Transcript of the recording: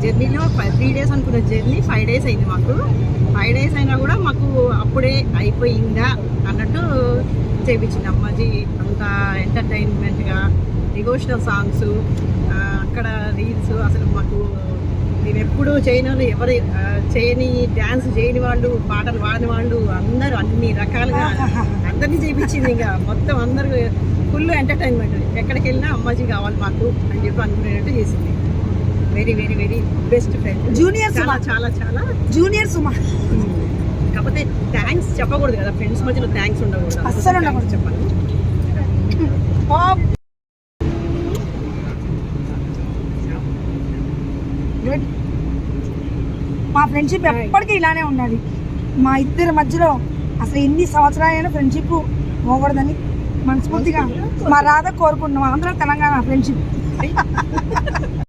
జర్నీలో 3 days అనుకున్న journey 5 days అయింది మాకు. 5 days అయినా కూడా మాకు అప్పుడే అయిపోయిందా అన్నట్టు చేయించింది అమ్మాజీ. అంత ఎంటర్టైన్మెంట్గా డివోషనల్ సాంగ్స్, అక్కడ రీల్స్. అసలు మాకు నేను ఎప్పుడు చేయని వాళ్ళు, ఎవరు చేయని డ్యాన్స్ చేయని వాళ్ళు, పాటలు పాడని వాళ్ళు అందరూ అన్ని రకాలుగా అందరినీ చేయించింది. ఇంకా మొత్తం అందరూ ఫుల్ ఎంటర్టైన్మెంట్. ఎక్కడికి వెళ్ళినా అమ్మాజీ కావాలి మాకు అని చెప్పి అనుకునేటట్టు చేసింది. Very very very best friend. Junior చాలా చాలా చాలా జూనియర్ సుమా. కాకపోతే థ్యాంక్స్ చెప్పకూడదు కదా, ఫ్రెండ్స్ మధ్యలో థ్యాంక్స్ ఉండకూడదు, అస్సలు ఉండకూడదు. చెప్పాలి. మా ఫ్రెండ్షిప్ ఎప్పటికీ ఇలానే ఉండాలి. మా ఇద్దరి మధ్యలో అసలు ఎన్ని సంవత్సరాలైనా ఫ్రెండ్షిప్ పోకూడదని మనస్ఫూర్తిగా మా రాధ కోరుకుంటున్నాం. ఆంధ్ర తెలంగాణ ఫ్రెండ్షిప్.